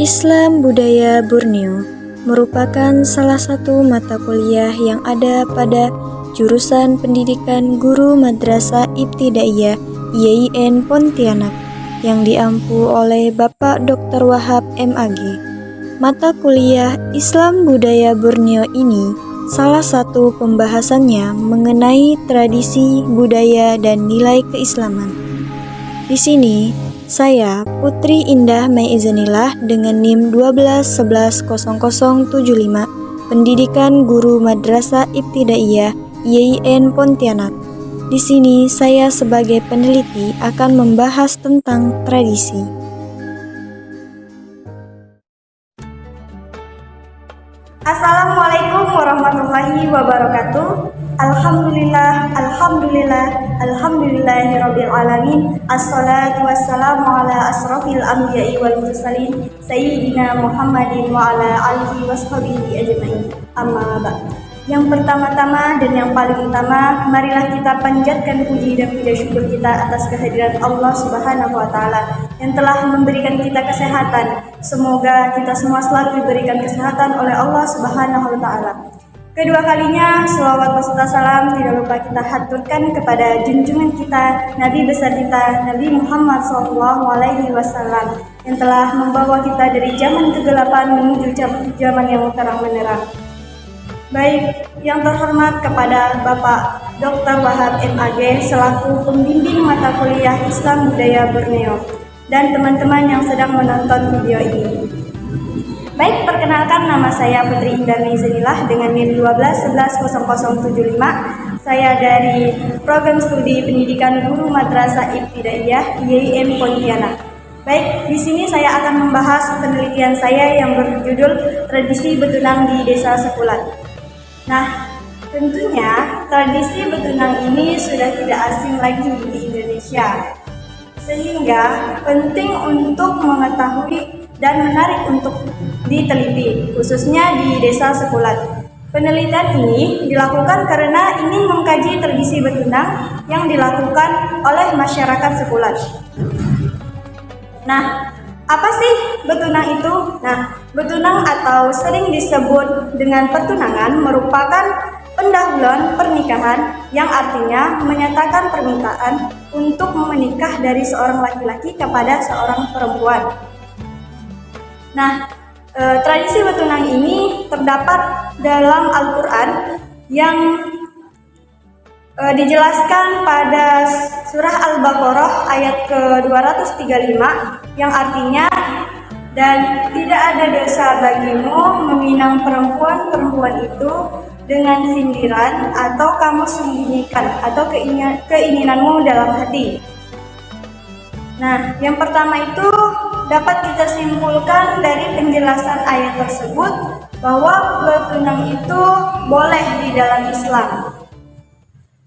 Islam Budaya Borneo merupakan salah satu mata kuliah yang ada pada jurusan Pendidikan Guru Madrasah Ibtidaiyah IAIN Pontianak yang diampu oleh Bapak Dr. Wahab MAG. Mata kuliah Islam Budaya Borneo ini salah satu pembahasannya mengenai tradisi, budaya, dan nilai keislaman. Di sini, saya, Putri Indah Mai Izanillah dengan NIM 12110075, Pendidikan Guru Madrasah Ibtidaiyah IAIN Pontianak. Di sini saya sebagai peneliti akan membahas tentang tradisi. Assalamualaikum warahmatullahi wabarakatuh. Alhamdulillahirabbil alamin. Assalatu wassalamu ala asrofil anbiya'i wal mursalin sayyidina Muhammadin wa ala alihi washabihi ajmain. Amma ba'd. Yang pertama-tama dan yang paling utama, marilah kita panjatkan puji dan puja syukur kita atas kehadiran Allah Subhanahu wa taala yang telah memberikan kita kesehatan. Semoga kita semua selalu diberikan kesehatan oleh Allah Subhanahu wa taala. Kedua kalinya, shalawat beserta salam tidak lupa kita haturkan kepada junjungan kita, Nabi besar kita, Nabi Muhammad SAW, yang telah membawa kita dari zaman kegelapan menuju zaman yang terang benderang. Baik, yang terhormat kepada Bapak Dr. Wahab MAG selaku pembimbing mata kuliah Islam Budaya Borneo dan teman-teman yang sedang menonton video ini. Baik, perkenalkan, nama saya Putri Indah Mai Izanillah dengan NIM 12110075. Saya dari Program Studi Pendidikan Guru Madrasah Ibtidaiyah IAIN Pontianak. Baik, di sini saya akan membahas penelitian saya yang berjudul Tradisi Betunang di Desa Sekulat. Nah, tentunya tradisi betunang ini sudah tidak asing lagi di Indonesia, sehingga penting untuk mengetahui dan menarik untuk diteliti, khususnya di Desa Sekulat. Penelitian ini dilakukan karena ingin mengkaji tradisi betunang yang dilakukan oleh masyarakat Sekulat. Nah, apa sih betunang itu? Nah, betunang atau sering disebut dengan pertunangan merupakan pendahuluan pernikahan yang artinya menyatakan permintaan untuk menikah dari seorang laki-laki kepada seorang perempuan. Nah, tradisi betunang ini terdapat dalam Al-Quran yang dijelaskan pada surah Al-Baqarah ayat ke-235 yang artinya, dan tidak ada dosa bagimu meminang perempuan itu dengan sindiran atau kamu sembunyikan atau keinginanmu dalam hati. Nah, yang pertama itu dapat kita simpulkan dari penjelasan ayat tersebut bahwa betunang itu boleh di dalam Islam.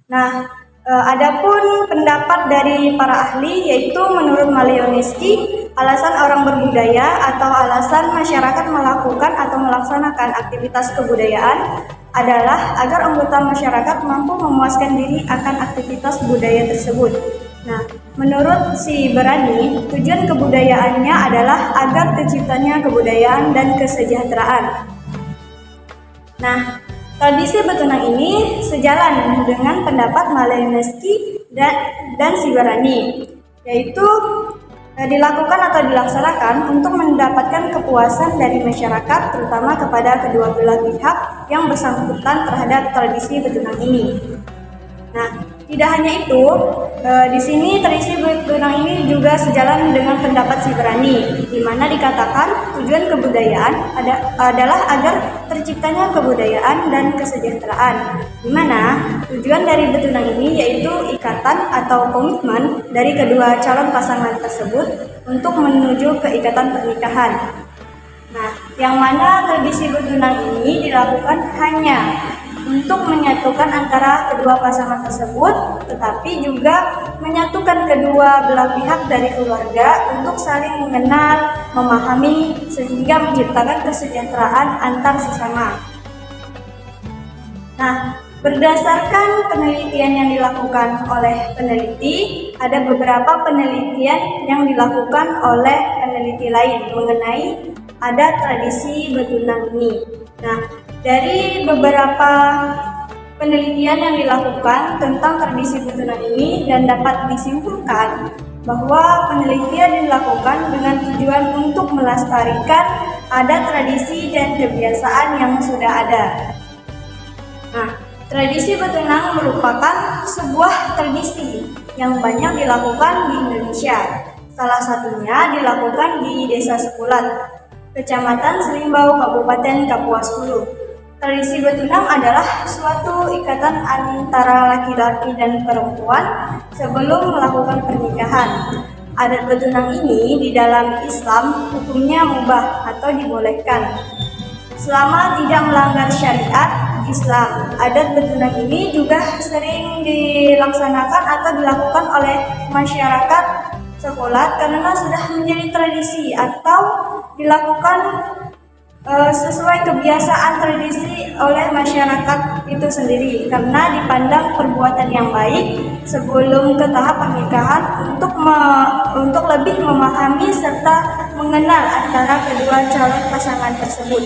Nah, adapun pendapat dari para ahli yaitu menurut Malinowski, alasan orang berbudaya atau alasan masyarakat melakukan atau melaksanakan aktivitas kebudayaan adalah agar anggota masyarakat mampu memuaskan diri akan aktivitas budaya tersebut. Nah, menurut si Berani, tujuan kebudayaannya adalah agar terciptanya kebudayaan dan kesejahteraan. Nah, tradisi betunang ini sejalan dengan pendapat Malinowski dan si Berani, yaitu dilakukan atau dilaksanakan untuk mendapatkan kepuasan dari masyarakat, terutama kepada kedua belah pihak yang bersangkutan terhadap tradisi betunang ini. Nah, tidak hanya itu, di sini tradisi betunang ini juga sejalan dengan pendapat si Berani, di mana dikatakan tujuan kebudayaan adalah agar terciptanya kebudayaan dan kesejahteraan, di mana tujuan dari betunang ini yaitu ikatan atau komitmen dari kedua calon pasangan tersebut untuk menuju ke ikatan pernikahan. Nah, yang mana tradisi betunang ini dilakukan hanya untuk menyatukan antara kedua pasangan tersebut, tetapi juga menyatukan kedua belah pihak dari keluarga untuk saling mengenal, memahami, sehingga menciptakan kesejahteraan antar sesama. Nah, berdasarkan penelitian yang dilakukan oleh peneliti, ada beberapa penelitian yang dilakukan oleh peneliti lain mengenai adat tradisi betunang ini. Nah, dari beberapa penelitian yang dilakukan tentang tradisi betunang ini dan dapat disimpulkan bahwa penelitian dilakukan dengan tujuan untuk melestarikan adat tradisi dan kebiasaan yang sudah ada. Nah, tradisi betunang merupakan sebuah tradisi yang banyak dilakukan di Indonesia. Salah satunya dilakukan di Desa Sepulat, Kecamatan Selimbau, Kabupaten Kapuas Hulu. Tradisi betunang adalah suatu ikatan antara laki-laki dan perempuan sebelum melakukan pernikahan. Adat betunang ini di dalam Islam hukumnya mubah atau dibolehkan selama tidak melanggar syariat Islam. Adat betunang ini juga sering dilaksanakan atau dilakukan oleh masyarakat sekolah karena sudah menjadi tradisi atau dilakukan sesuai kebiasaan tradisi oleh masyarakat itu sendiri karena dipandang perbuatan yang baik sebelum ke tahap pernikahan untuk lebih memahami serta mengenal antara kedua calon pasangan tersebut.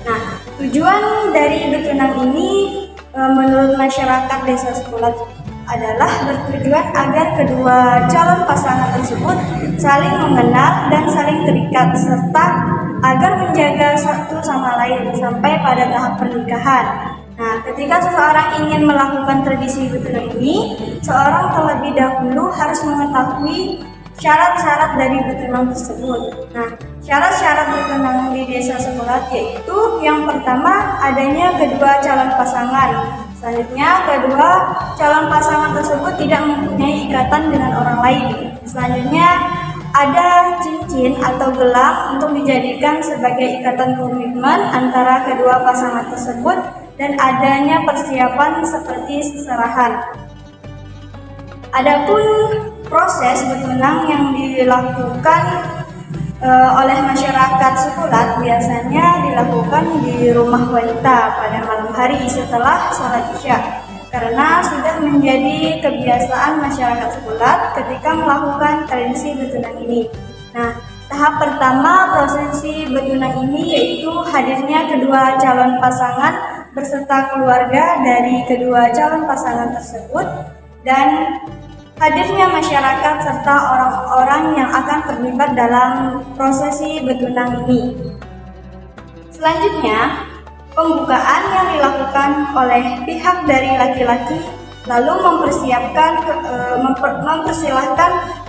Nah, tujuan dari betunang ini menurut masyarakat Desa Sepulat adalah bertujuan agar kedua calon pasangan tersebut saling mengenal dan saling terikat serta agar menjaga satu sama lain sampai pada tahap pernikahan. Nah, ketika seseorang ingin melakukan tradisi betunang ini, seorang terlebih dahulu harus mengetahui syarat-syarat dari betunang tersebut. Nah, syarat-syarat betunang di Desa Sepulat yaitu yang pertama adanya kedua calon pasangan. Selanjutnya, kedua calon pasangan tersebut tidak mempunyai ikatan dengan orang lain. Selanjutnya, ada cincin atau gelang untuk dijadikan sebagai ikatan komitmen antara kedua pasangan tersebut dan adanya persiapan seperti seserahan. Adapun proses betunang yang dilakukan oleh masyarakat Sepulat biasanya dilakukan di rumah wanita pada malam hari setelah sholat Isya karena sudah menjadi kebiasaan masyarakat Sepulat ketika melakukan tradisi betunang ini. Nah, tahap pertama prosesi betunang ini yaitu hadirnya kedua calon pasangan beserta keluarga dari kedua calon pasangan tersebut dan hadirnya masyarakat serta orang-orang yang akan terlibat dalam prosesi betunang ini. Selanjutnya, pembukaan yang dilakukan oleh pihak dari laki-laki lalu mempersilahkan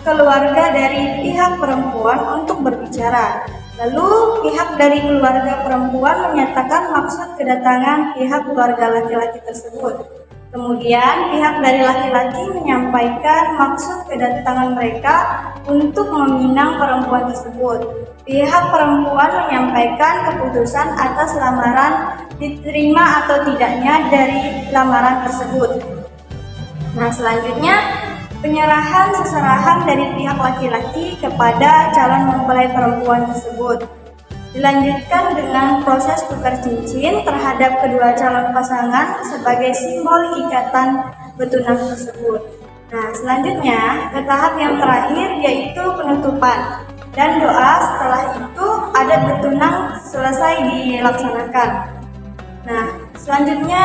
keluarga dari pihak perempuan untuk berbicara. Lalu pihak dari keluarga perempuan menyatakan maksud kedatangan pihak keluarga laki-laki tersebut. Kemudian pihak dari laki-laki menyampaikan maksud kedatangan mereka untuk meminang perempuan tersebut. Pihak perempuan menyampaikan keputusan atas lamaran diterima atau tidaknya dari lamaran tersebut. Nah, selanjutnya penyerahan seserahan dari pihak laki-laki kepada calon mempelai perempuan tersebut. Dilanjutkan dengan proses tukar cincin terhadap kedua calon pasangan sebagai simbol ikatan betunang tersebut. Nah, selanjutnya ke tahap yang terakhir yaitu penutupan dan doa. Setelah itu adat betunang selesai dilaksanakan. Nah, selanjutnya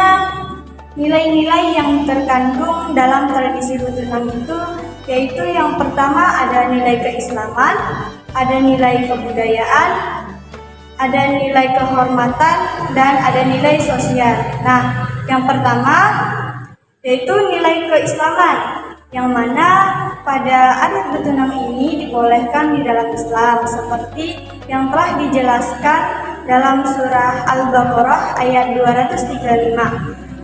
nilai-nilai yang terkandung dalam tradisi betunang itu yaitu yang pertama ada nilai keislaman, ada nilai kebudayaan, ada nilai kehormatan, dan ada nilai sosial. Nah, yang pertama yaitu nilai keislaman, yang mana pada adat betunang ini dibolehkan di dalam Islam seperti yang telah dijelaskan dalam surah Al-Baqarah ayat 235.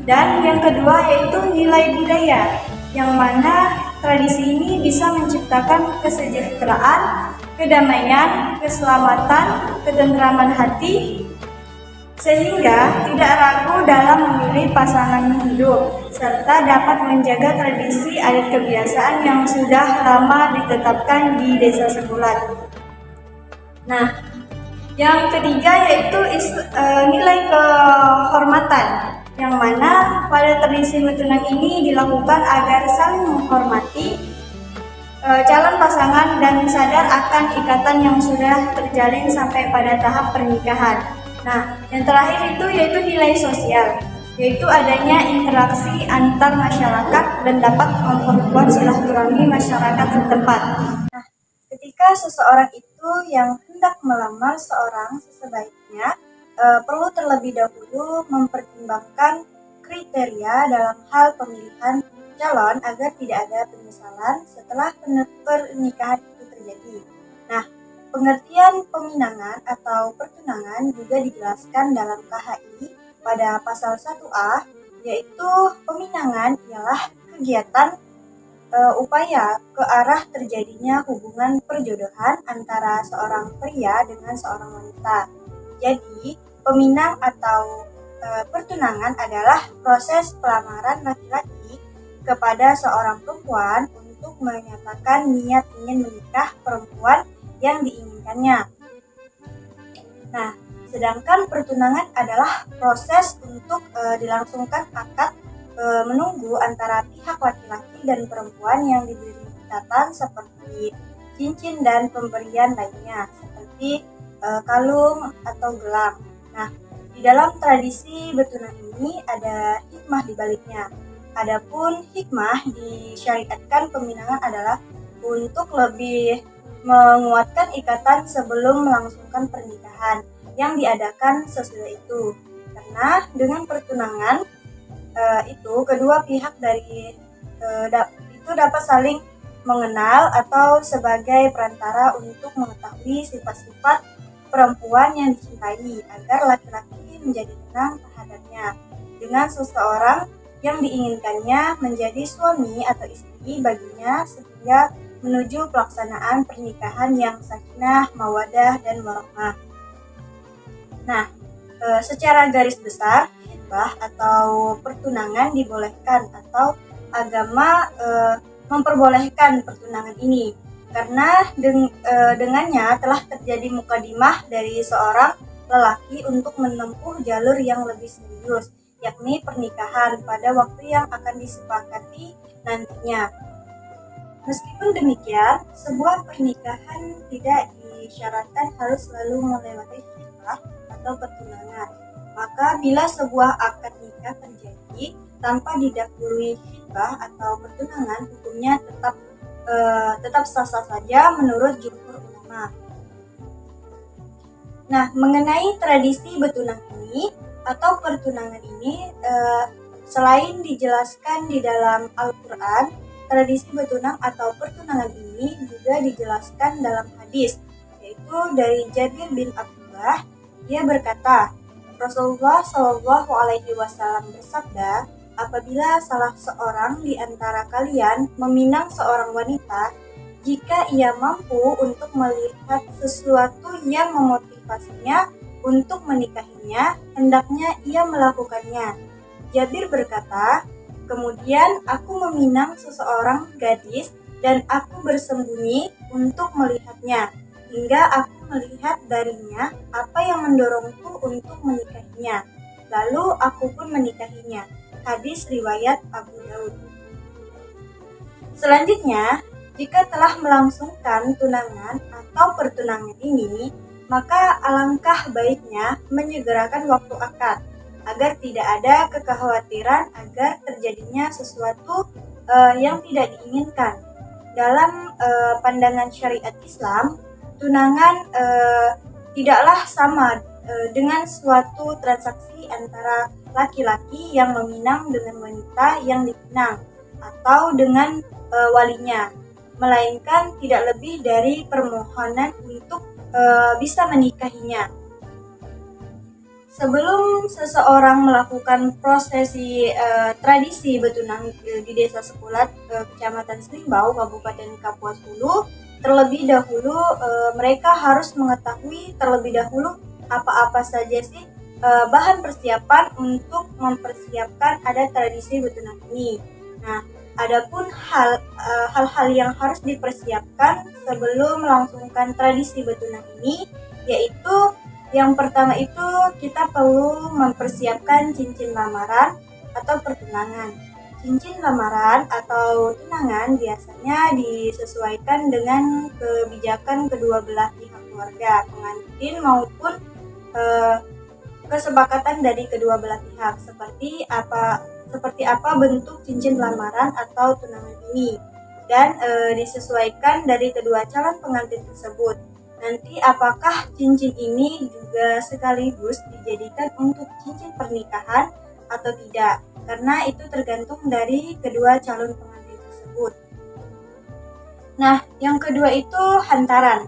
Dan yang kedua yaitu nilai budaya, yang mana tradisi ini bisa menciptakan kesejahteraan, kedamaian, keselamatan, ketentraman hati, sehingga tidak ragu dalam memilih pasangan hidup, serta dapat menjaga tradisi adat kebiasaan yang sudah lama ditetapkan di Desa Sepulat. Nah, yang ketiga yaitu nilai kehormatan, yang mana pada tradisi betunang ini dilakukan agar saling menghormati calon pasangan dan sadar akan ikatan yang sudah terjalin sampai pada tahap pernikahan. Nah, yang terakhir itu yaitu nilai sosial, yaitu adanya interaksi antar masyarakat dan dapat memperkuat silaturahmi masyarakat setempat. Nah, ketika seseorang itu yang hendak melamar seorang, sebaiknya perlu terlebih dahulu mempertimbangkan kriteria dalam hal pemilihan calon agar tidak ada penyesalan setelah pernikahan itu terjadi. Nah, pengertian peminangan atau pertunangan juga dijelaskan dalam KHI pada pasal 1A, yaitu peminangan ialah kegiatan upaya ke arah terjadinya hubungan perjodohan antara seorang pria dengan seorang wanita. Jadi, peminang atau pertunangan adalah proses pelamaran laki-laki kepada seorang perempuan untuk menyatakan niat ingin menikah perempuan yang diinginkannya. Nah, sedangkan pertunangan adalah proses untuk dilangsungkan akad menunggu antara pihak laki-laki dan perempuan yang diberi ikatan seperti cincin dan pemberian lainnya, seperti kalung atau gelang. Nah, di dalam tradisi betunang ini ada hikmah di baliknya. Adapun hikmah disyariatkan peminangan adalah untuk lebih menguatkan ikatan sebelum melangsungkan pernikahan yang diadakan sesudah itu. Karena dengan pertunangan itu kedua pihak dari itu dapat saling mengenal atau sebagai perantara untuk mengetahui sifat-sifat perempuan yang dicintai agar laki-laki menjadi tenang terhadapnya. Dengan seseorang yang diinginkannya menjadi suami atau istri baginya sehingga menuju pelaksanaan pernikahan yang sakinah, mawaddah, dan warahmah. Nah, secara garis besar, khitbah atau pertunangan dibolehkan atau agama memperbolehkan pertunangan ini karena dengannya telah terjadi mukadimah dari seorang lelaki untuk menempuh jalur yang lebih serius, yakni pernikahan pada waktu yang akan disepakati nantinya. Meskipun demikian, sebuah pernikahan tidak disyaratkan harus selalu melewati khitbah atau pertunangan. Maka bila sebuah akad nikah terjadi tanpa didahului khitbah atau pertunangan, hukumnya tetap sah-sah saja menurut jumhur ulama. Nah, mengenai tradisi betunang ini atau pertunangan ini, selain dijelaskan di dalam Al-Quran, tradisi betunang atau pertunangan ini juga dijelaskan dalam hadis, yaitu dari Jabir bin Abdullah. Dia berkata, Rasulullah Shallallahu Alaihi Wasallam bersabda, apabila salah seorang di antara kalian meminang seorang wanita, jika ia mampu untuk melihat sesuatu yang memotivasinya untuk menikahinya, hendaknya ia melakukannya. Jabir berkata, kemudian aku meminang seseorang gadis dan aku bersembunyi untuk melihatnya, hingga aku melihat darinya apa yang mendorongku untuk menikahinya. Lalu aku pun menikahinya. Hadis riwayat Abu Daud. Selanjutnya, jika telah melangsungkan tunangan atau pertunangan ini, maka alangkah baiknya menyegerakan waktu akad agar tidak ada kekhawatiran agar terjadinya sesuatu yang tidak diinginkan. Dalam pandangan syariat Islam, tunangan tidaklah sama dengan suatu transaksi antara laki-laki yang meminang dengan wanita yang dipinang atau dengan walinya, melainkan tidak lebih dari permohonan untuk bisa menikahinya. Sebelum seseorang melakukan prosesi tradisi betunang di Desa Sepulat, Kecamatan Selimbau, Kabupaten Kapuas Hulu, terlebih dahulu mereka harus mengetahui terlebih dahulu apa-apa saja sih bahan persiapan untuk mempersiapkan ada tradisi betunang ini. Nah, adapun hal-hal yang harus dipersiapkan sebelum melangsungkan tradisi betunang ini, yaitu Yang pertama itu kita perlu mempersiapkan cincin lamaran atau pertunangan. Cincin lamaran atau tunangan biasanya disesuaikan dengan kebijakan kedua belah pihak keluarga, pengantin maupun eh, kesepakatan dari kedua belah pihak seperti apa bentuk cincin lamaran atau tunangan ini, dan disesuaikan dari kedua calon pengantin tersebut. Nanti apakah cincin ini juga sekaligus dijadikan untuk cincin pernikahan atau tidak, karena itu tergantung dari kedua calon pengantin tersebut. Nah, yang kedua itu hantaran.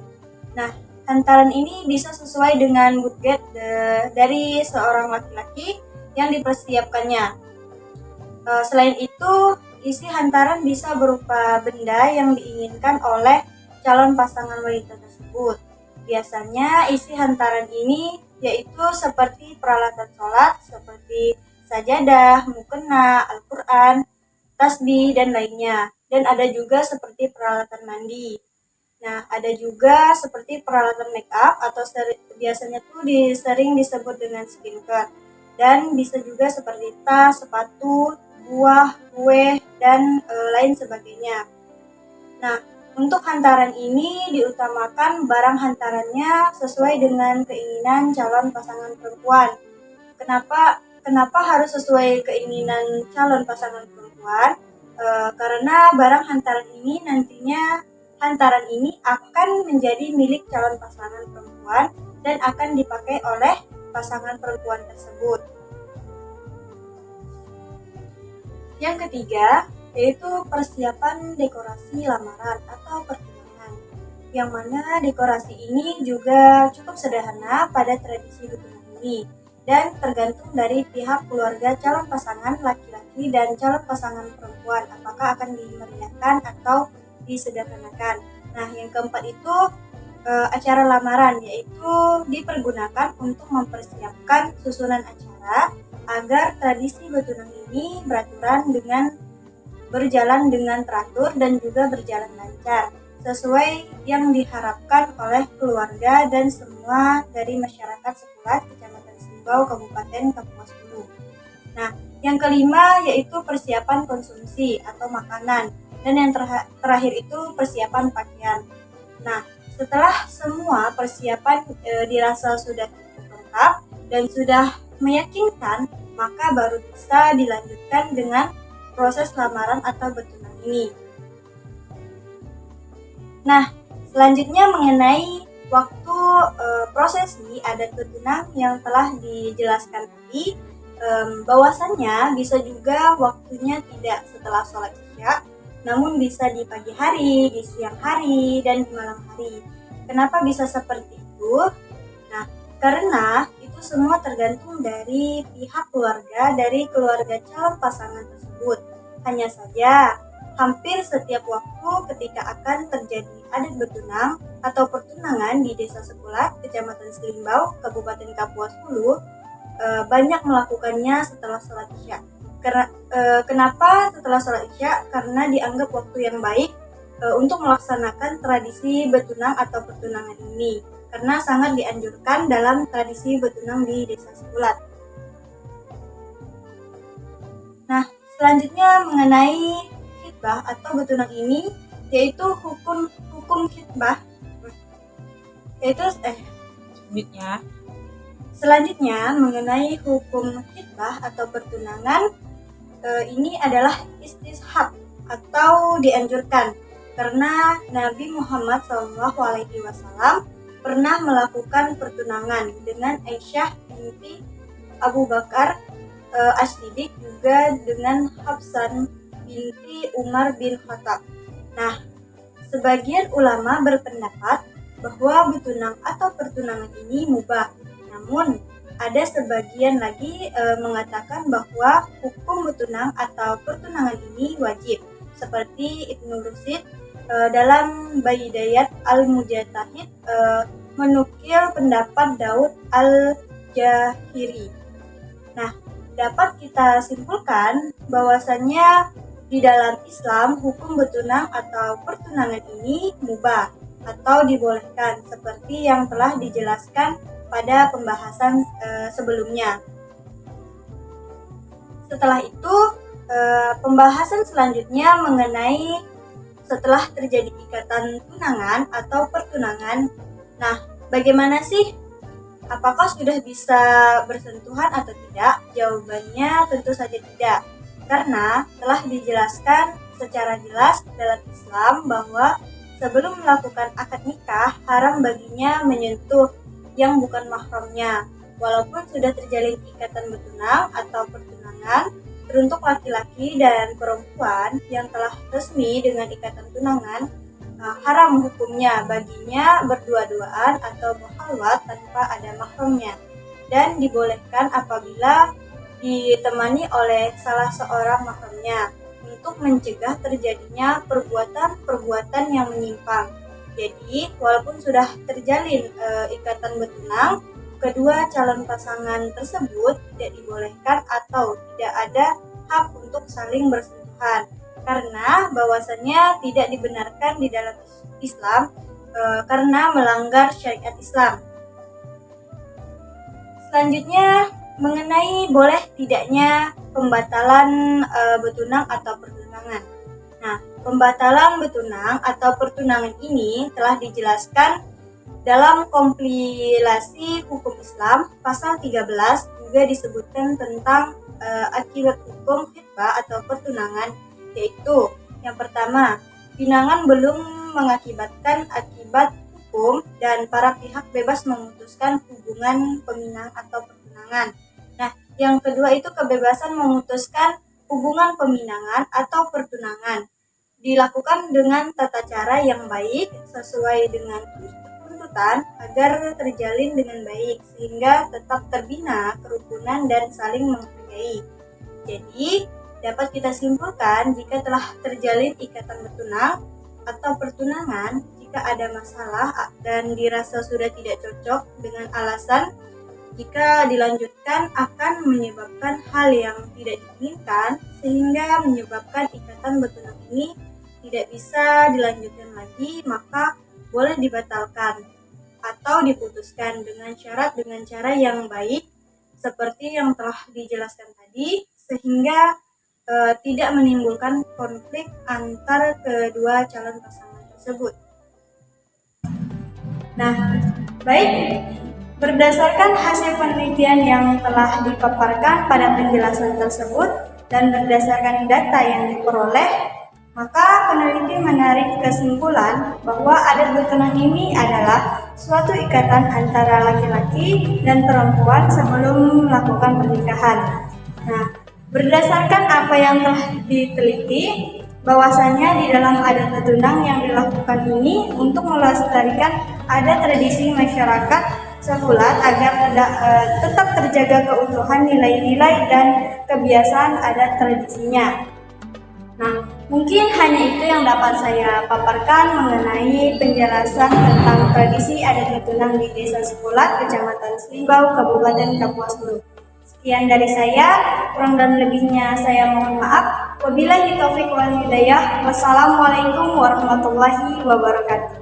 Nah, hantaran ini bisa sesuai dengan budget dari seorang laki-laki yang dipersiapkannya. Selain itu, isi hantaran bisa berupa benda yang diinginkan oleh calon pasangan wanita tersebut. Biasanya isi hantaran ini yaitu seperti peralatan sholat seperti sajadah, mukena, Al-Quran, tasbih, dan lainnya. Dan ada juga seperti peralatan mandi. Nah, ada juga seperti peralatan make up atau biasanya tuh sering disebut dengan skincare. Dan bisa juga seperti tas, sepatu, buah, kue, dan lain sebagainya. Nah, untuk hantaran ini diutamakan barang hantarannya sesuai dengan keinginan calon pasangan perempuan. Kenapa harus sesuai keinginan calon pasangan perempuan? Karena barang hantaran ini akan menjadi milik calon pasangan perempuan dan akan dipakai oleh pasangan perempuan tersebut. Yang ketiga, yaitu persiapan dekorasi lamaran atau pertunangan, yang mana dekorasi ini juga cukup sederhana pada tradisi bertunang ini dan tergantung dari pihak keluarga calon pasangan laki-laki dan calon pasangan perempuan apakah akan dimeriahkan atau disederhanakan. Nah, yang keempat itu acara lamaran, yaitu dipergunakan untuk mempersiapkan susunan acara agar tradisi bertunang ini berjalan dengan teratur dan juga berjalan lancar sesuai yang diharapkan oleh keluarga dan semua dari masyarakat Sepulat, Kecamatan Slimbau, Kabupaten Kapuas Hulu. Nah, yang kelima yaitu persiapan konsumsi atau makanan, dan yang terakhir itu persiapan pakaian. Nah, setelah semua persiapan dirasa sudah cukup lengkap dan sudah meyakinkan, maka baru bisa dilanjutkan dengan proses lamaran atau bertunang ini. Nah, selanjutnya mengenai waktu prosesi adat bertunang yang telah dijelaskan tadi, bahwasannya bisa juga waktunya tidak setelah sholat isya, namun bisa di pagi hari, di siang hari, dan di malam hari. Kenapa bisa seperti itu? Nah, karena itu semua tergantung dari pihak keluarga, dari keluarga calon pasangan tersebut. Hanya saja, hampir setiap waktu ketika akan terjadi adat bertunang atau pertunangan di Desa Sepulat, Kecamatan Slimbau, Kabupaten Kapuas Hulu, banyak melakukannya setelah sholat isya. Kenapa setelah sholat isya? Karena dianggap waktu yang baik untuk melaksanakan tradisi bertunang atau pertunangan ini, karena sangat dianjurkan dalam tradisi bertunang di Desa Sepulat. Nah, selanjutnya mengenai khitbah atau bertunang ini, yaitu hukum khitbah, Selanjutnya mengenai hukum khitbah atau pertunangan, ini adalah istishab atau dianjurkan karena Nabi Muhammad SAW pernah melakukan pertunangan dengan Aisyah binti Abu Bakar As-Siddiq, juga dengan Hafsan binti Umar bin Khattab. Nah, sebagian ulama berpendapat bahwa bertunang atau pertunangan ini mubah. Namun, ada sebagian lagi mengatakan bahwa hukum bertunang atau pertunangan ini wajib, seperti Ibnu Rushd dalam Bidayat Al-Mujtahid menukil pendapat Daud Al-Jahiri. Nah, dapat kita simpulkan bahwasannya di dalam Islam hukum bertunang atau pertunangan ini mubah atau dibolehkan seperti yang telah dijelaskan pada pembahasan sebelumnya. Setelah itu, pembahasan selanjutnya mengenai setelah terjadi ikatan tunangan atau pertunangan. Nah, bagaimana sih? Apakah sudah bisa bersentuhan atau tidak? Jawabannya tentu saja tidak. Karena telah dijelaskan secara jelas dalam Islam bahwa sebelum melakukan akad nikah, haram baginya menyentuh yang bukan mahramnya. Walaupun sudah terjalin ikatan bertunang atau pertunangan, teruntuk laki-laki dan perempuan yang telah resmi dengan ikatan tunangan, haram hukumnya baginya berdua-duaan atau berkhalwat tanpa ada mahramnya, dan dibolehkan apabila ditemani oleh salah seorang mahramnya untuk mencegah terjadinya perbuatan-perbuatan yang menyimpang. Jadi, walaupun sudah terjalin ikatan bertunang, kedua calon pasangan tersebut tidak dibolehkan atau tidak ada hak untuk saling bersentuhan, karena bahwasannya tidak dibenarkan di dalam Islam karena melanggar syariat Islam. Selanjutnya, mengenai boleh tidaknya pembatalan bertunang atau pertunangan. Nah, pembatalan bertunang atau pertunangan ini telah dijelaskan dalam kompilasi hukum Islam pasal 13, juga disebutkan tentang akibat hukum khitbah atau pertunangan, yaitu yang pertama, pinangan belum mengakibatkan akibat hukum dan para pihak bebas memutuskan hubungan peminang atau pertunangan. Nah, yang kedua itu kebebasan memutuskan hubungan peminangan atau pertunangan dilakukan dengan tata cara yang baik sesuai dengan tuntutan agar terjalin dengan baik sehingga tetap terbina kerukunan dan saling menghargai. Jadi, dapat kita simpulkan jika telah terjalin ikatan bertunang atau pertunangan, jika ada masalah dan dirasa sudah tidak cocok dengan alasan jika dilanjutkan akan menyebabkan hal yang tidak diinginkan sehingga menyebabkan ikatan bertunang ini tidak bisa dilanjutkan lagi, maka boleh dibatalkan atau diputuskan dengan syarat dengan cara yang baik seperti yang telah dijelaskan tadi, sehingga tidak menimbulkan konflik antar kedua calon pasangan tersebut. Nah, baik, berdasarkan hasil penelitian yang telah dipaparkan pada penjelasan tersebut dan berdasarkan data yang diperoleh, maka peneliti menarik kesimpulan bahwa adat bertunang ini adalah suatu ikatan antara laki-laki dan perempuan sebelum melakukan pernikahan. Nah, berdasarkan apa yang telah diteliti, bahwasanya di dalam adat bertunang yang dilakukan ini untuk melestarikan adat tradisi masyarakat sebulat agar tetap terjaga keutuhan nilai-nilai dan kebiasaan adat tradisinya. Nah, mungkin hanya itu yang dapat saya paparkan mengenai penjelasan tentang tradisi adat bertunang di Desa Sebulat, Kecamatan Selimbau, Kabupaten Kapuas Hulu. Sekian dari saya, kurang dan lebihnya saya mohon maaf. Wabillahi taufiq wal hidayah. Wassalamualaikum warahmatullahi wabarakatuh.